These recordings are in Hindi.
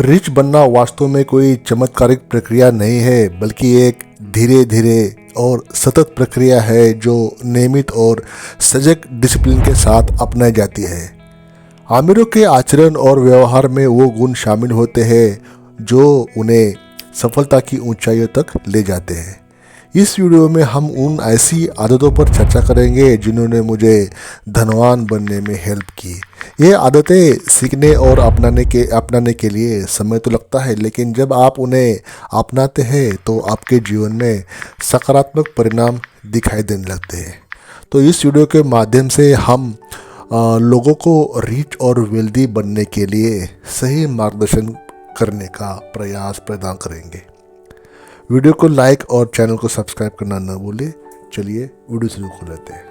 रिच बनना वास्तव में कोई चमत्कारिक प्रक्रिया नहीं है, बल्कि एक धीरे धीरे और सतत प्रक्रिया है जो नियमित और सजग डिसिप्लिन के साथ अपनाई जाती है। आमिरों के आचरण और व्यवहार में वो गुण शामिल होते हैं जो उन्हें सफलता की ऊंचाइयों तक ले जाते हैं। इस वीडियो में हम उन ऐसी आदतों पर चर्चा करेंगे जिन्होंने मुझे धनवान बनने में हेल्प की। ये आदतें सीखने और अपनाने के लिए समय तो लगता है, लेकिन जब आप उन्हें अपनाते हैं तो आपके जीवन में सकारात्मक परिणाम दिखाई देने लगते हैं। तो इस वीडियो के माध्यम से हम लोगों को रिच और वेल्दी बनने के लिए सही मार्गदर्शन करने का प्रयास प्रदान करेंगे। वीडियो को लाइक और चैनल को सब्सक्राइब करना न भूलें। चलिए वीडियो शुरू कर लेते हैं।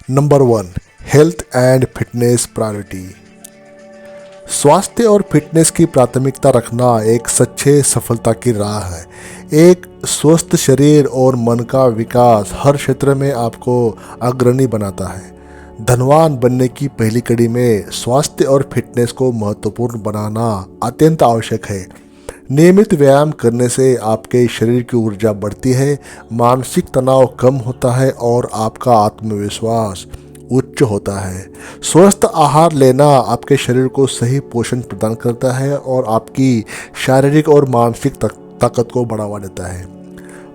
Number 1, health and fitness priority. स्वास्थ्य और फिटनेस की प्राथमिकता रखना एक सच्चे सफलता की राह है। एक स्वस्थ शरीर और मन का विकास हर क्षेत्र में आपको अग्रणी बनाता है। धनवान बनने की पहली कड़ी में स्वास्थ्य और फिटनेस को महत्वपूर्ण बनाना अत्यंत आवश्यक है। नियमित व्यायाम करने से आपके शरीर की ऊर्जा बढ़ती है, मानसिक तनाव कम होता है और आपका आत्मविश्वास उच्च होता है। स्वस्थ आहार लेना आपके शरीर को सही पोषण प्रदान करता है और आपकी शारीरिक और मानसिक ताकत को बढ़ावा देता है।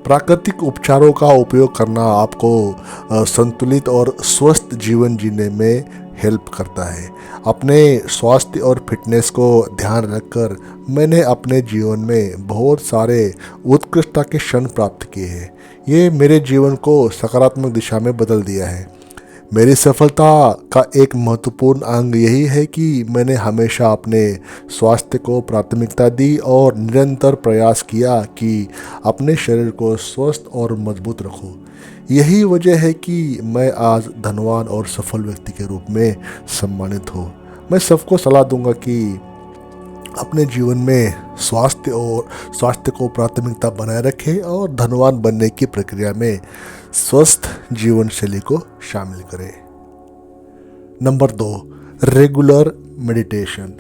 प्राकृतिक उपचारों का उपयोग करना आपको संतुलित और स्वस्थ जीवन जीने में हेल्प करता है। अपने स्वास्थ्य और फिटनेस को ध्यान रखकर मैंने अपने जीवन में बहुत सारे उत्कृष्टता के क्षण प्राप्त किए हैं। ये मेरे जीवन को सकारात्मक दिशा में बदल दिया है। मेरी सफलता का एक महत्वपूर्ण अंग यही है कि मैंने हमेशा अपने स्वास्थ्य को प्राथमिकता दी और निरंतर प्रयास किया कि अपने शरीर को स्वस्थ और मजबूत रखूं। यही वजह है कि मैं आज धनवान और सफल व्यक्ति के रूप में सम्मानित हूँ। मैं सबको सलाह दूंगा कि अपने जीवन में स्वास्थ्य को प्राथमिकता बनाए रखें और धनवान बनने की प्रक्रिया में स्वस्थ जीवन शैली को शामिल करें। Number 2, regular meditation.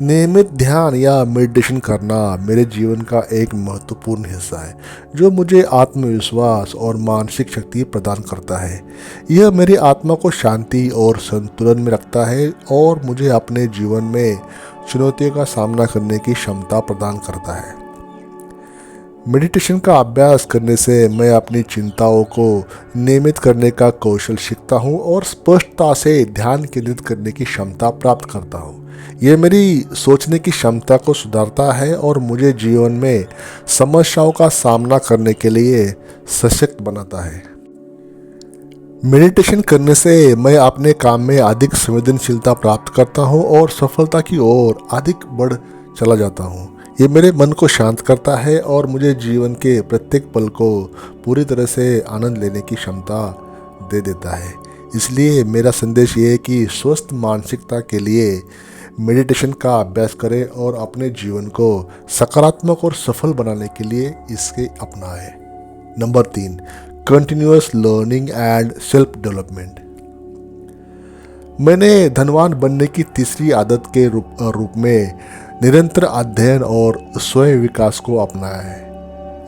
नियमित ध्यान या मेडिटेशन करना मेरे जीवन का एक महत्वपूर्ण हिस्सा है जो मुझे आत्मविश्वास और मानसिक शक्ति प्रदान करता है। यह मेरी आत्मा को शांति और संतुलन में रखता है और मुझे अपने जीवन में चुनौतियों का सामना करने की क्षमता प्रदान करता है। मेडिटेशन का अभ्यास करने से मैं अपनी चिंताओं को नियमित करने का कौशल सीखता हूँ और स्पष्टता से ध्यान केंद्रित करने की क्षमता प्राप्त करता हूँ। यह मेरी सोचने की क्षमता को सुधारता है और मुझे जीवन में समस्याओं का सामना करने के लिए सशक्त बनाता है। मेडिटेशन करने से मैं अपने काम में अधिक संवेदनशीलता प्राप्त करता हूँ और सफलता की ओर अधिक बढ़ चला जाता हूँ। ये मेरे मन को शांत करता है और मुझे जीवन के प्रत्येक पल को पूरी तरह से आनंद लेने की क्षमता दे देता है। इसलिए मेरा संदेश ये है कि स्वस्थ मानसिकता के लिए मेडिटेशन का अभ्यास करें और अपने जीवन को सकारात्मक और सफल बनाने के लिए इसके अपनाएं। Number 3, continuous learning and self development. मैंने धनवान बनने की तीसरी आदत के रूप में निरंतर अध्ययन और स्वयं विकास को अपनाया है।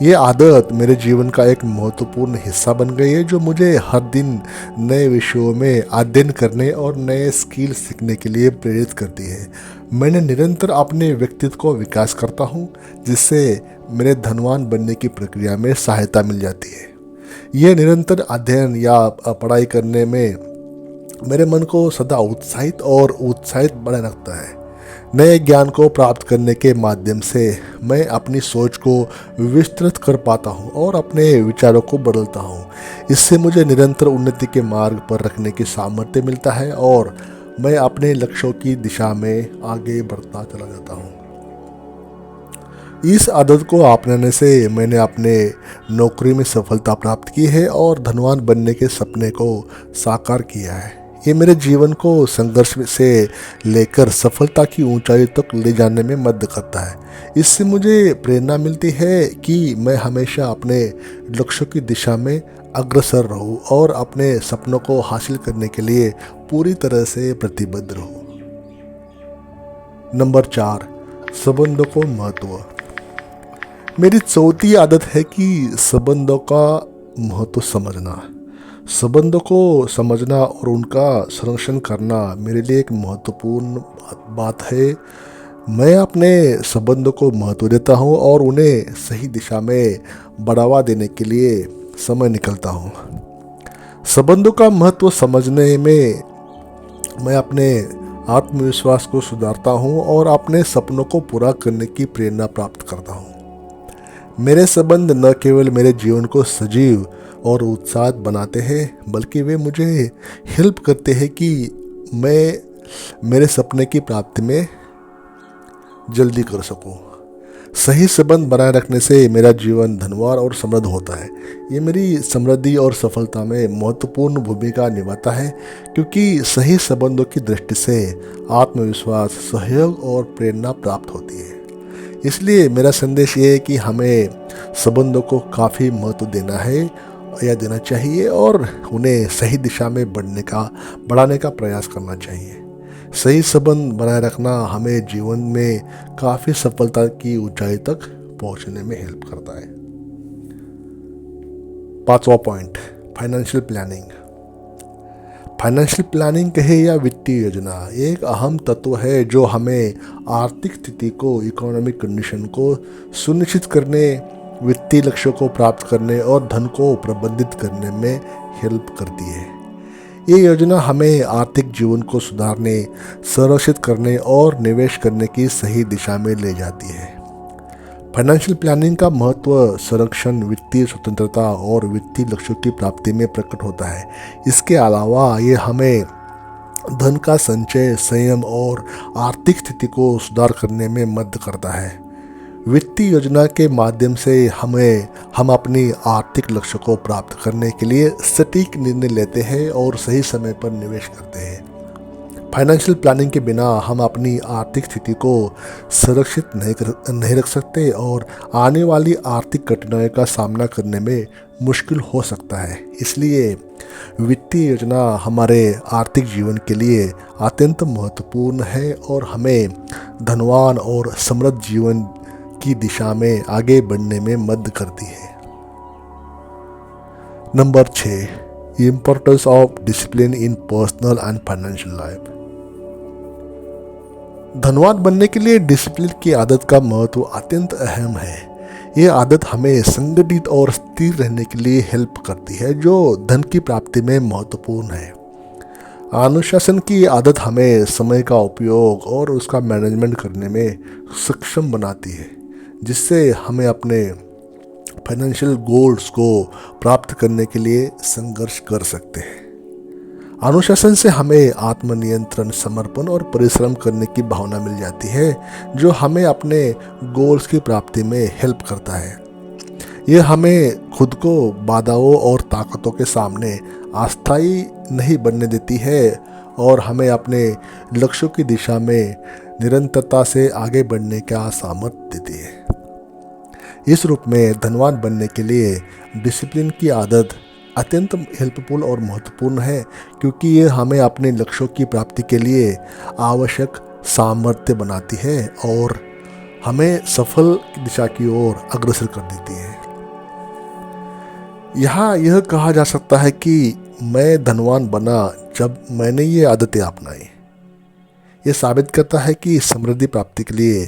ये आदत मेरे जीवन का एक महत्वपूर्ण हिस्सा बन गई है जो मुझे हर दिन नए विषयों में अध्ययन करने और नए स्किल सीखने के लिए प्रेरित करती है। मैंने निरंतर अपने व्यक्तित्व को विकास करता हूँ जिससे मेरे धनवान बनने की प्रक्रिया में सहायता मिल जाती है। यह निरंतर अध्ययन या पढ़ाई करने में मेरे मन को सदा उत्साहित बनाए रखता है। नए ज्ञान को प्राप्त करने के माध्यम से मैं अपनी सोच को विस्तृत कर पाता हूँ और अपने विचारों को बदलता हूँ। इससे मुझे निरंतर उन्नति के मार्ग पर रखने की सामर्थ्य मिलता है और मैं अपने लक्ष्यों की दिशा में आगे बढ़ता चला जाता हूँ। इस आदत को अपनाने से मैंने अपने नौकरी में सफलता प्राप्त की है और धनवान बनने के सपने को साकार किया है। ये मेरे जीवन को संघर्ष से लेकर सफलता की ऊंचाई तक ले जाने में मदद करता है। इससे मुझे प्रेरणा मिलती है कि मैं हमेशा अपने लक्ष्यों की दिशा में अग्रसर रहूं और अपने सपनों को हासिल करने के लिए पूरी तरह से प्रतिबद्ध रहूं। नंबर 4, संबंधों को महत्व। मेरी चौथी आदत है कि संबंधों का महत्व समझना। संबंधों को समझना और उनका संरक्षण करना मेरे लिए एक महत्वपूर्ण बात है। मैं अपने संबंधों को महत्व देता हूँ और उन्हें सही दिशा में बढ़ावा देने के लिए समय निकालता हूँ। संबंधों का महत्व समझने में मैं अपने आत्मविश्वास को सुधारता हूँ और अपने सपनों को पूरा करने की प्रेरणा प्राप्त करता हूँ। मेरे संबंध न केवल मेरे जीवन को सजीव और उत्साहित बनाते हैं, बल्कि वे मुझे हेल्प करते हैं कि मैं मेरे सपने की प्राप्ति में जल्दी कर सकूं। सही संबंध बनाए रखने से मेरा जीवन धनवान और समृद्ध होता है। ये मेरी समृद्धि और सफलता में महत्वपूर्ण भूमिका निभाता है, क्योंकि सही संबंधों की दृष्टि से आत्मविश्वास, सहयोग और प्रेरणा प्राप्त होती है। इसलिए मेरा संदेश ये है कि हमें संबंधों को काफ़ी महत्व देना चाहिए और उन्हें सही दिशा में बढ़ाने का प्रयास करना चाहिए। सही संबंध बनाए रखना हमें जीवन में काफ़ी सफलता की ऊंचाई तक पहुंचने में हेल्प करता है। 5वां point, financial planning. Financial planning कहे या वित्तीय योजना एक अहम तत्व है जो हमें आर्थिक स्थिति को, इकोनॉमिक कंडीशन को सुनिश्चित करने, वित्तीय लक्ष्यों को प्राप्त करने और धन को प्रबंधित करने में हेल्प करती है। ये योजना हमें आर्थिक जीवन को सुधारने, संरक्षित करने और निवेश करने की सही दिशा में ले जाती है। फाइनेंशियल प्लानिंग का महत्व संरक्षण, वित्तीय स्वतंत्रता और वित्तीय लक्ष्यों की प्राप्ति में प्रकट होता है। इसके अलावा ये हमें धन का संचय, संयम और आर्थिक स्थिति को सुधार करने में मदद करता है। वित्तीय योजना के माध्यम से हम अपनी आर्थिक लक्ष्य को प्राप्त करने के लिए सटीक निर्णय लेते हैं और सही समय पर निवेश करते हैं। फाइनेंशियल प्लानिंग के बिना हम अपनी आर्थिक स्थिति को सुरक्षित नहीं रख सकते और आने वाली आर्थिक कठिनाइयों का सामना करने में मुश्किल हो सकता है। इसलिए वित्तीय योजना हमारे आर्थिक जीवन के लिए अत्यंत महत्वपूर्ण है और हमें धनवान और समृद्ध जीवन की दिशा में आगे बढ़ने में मदद करती है। Number 6, importance of discipline in personal and financial life. धनवान बनने के लिए डिसिप्लिन की आदत का महत्व अत्यंत अहम है। ये आदत हमें संगठित और स्थिर रहने के लिए हेल्प करती है, जो धन की प्राप्ति में महत्वपूर्ण है। अनुशासन की आदत हमें समय का उपयोग और उसका मैनेजमेंट करने में सक्षम बनाती है, जिससे हमें अपने फाइनेंशियल गोल्स को प्राप्त करने के लिए संघर्ष कर सकते हैं। अनुशासन से हमें आत्मनियंत्रण, समर्पण और परिश्रम करने की भावना मिल जाती है, जो हमें अपने गोल्स की प्राप्ति में हेल्प करता है। यह हमें खुद को बाधाओं और ताकतों के सामने अस्थायी नहीं बनने देती है और हमें अपने लक्ष्यों की दिशा में निरंतरता से आगे बढ़ने का सामर्थ्य देती है। इस रूप में धनवान बनने के लिए डिसिप्लिन की आदत अत्यंत हेल्पफुल और महत्वपूर्ण है, क्योंकि ये हमें अपने लक्ष्यों की प्राप्ति के लिए आवश्यक सामर्थ्य बनाती है और हमें सफल दिशा की ओर अग्रसर कर देती है। यहाँ यह कहा जा सकता है कि मैं धनवान बना जब मैंने ये आदतें अपनाई। ये साबित करता है कि समृद्धि प्राप्ति के लिए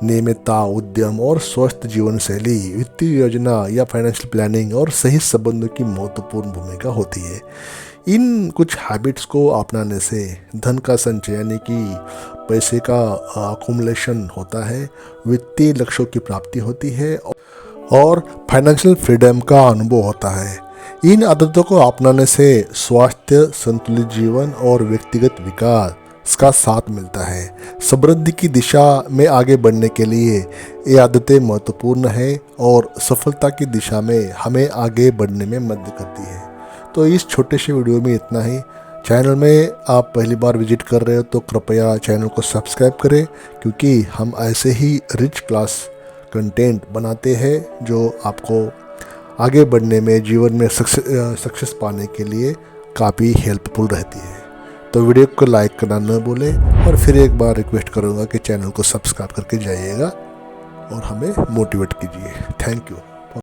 नियमितता, उद्यम और स्वस्थ जीवन शैली, वित्तीय योजना या फाइनेंशियल प्लानिंग और सही संबंधों की महत्वपूर्ण भूमिका होती है। इन कुछ हैबिट्स को अपनाने से धन का संचय यानी कि पैसे का अकुमुलेशन होता है, वित्तीय लक्ष्यों की प्राप्ति होती है और फाइनेंशियल फ्रीडम का अनुभव होता है। इन आदतों को अपनाने से स्वास्थ्य, संतुलित जीवन और व्यक्तिगत विकास का साथ मिलता है। समृद्धि की दिशा में आगे बढ़ने के लिए ये आदतें महत्वपूर्ण है और सफलता की दिशा में हमें आगे बढ़ने में मदद करती है। तो इस छोटे से वीडियो में इतना ही। चैनल में आप पहली बार विजिट कर रहे हो तो कृपया चैनल को सब्सक्राइब करें, क्योंकि हम ऐसे ही रिच क्लास कंटेंट बनाते हैं जो आपको आगे बढ़ने में, जीवन में सक्सेस पाने के लिए काफ़ी हेल्पफुल रहती है। तो वीडियो को लाइक करना न भूलें, और फिर एक बार रिक्वेस्ट करूँगा कि चैनल को सब्सक्राइब करके जाइएगा और हमें मोटिवेट कीजिए। Thank you.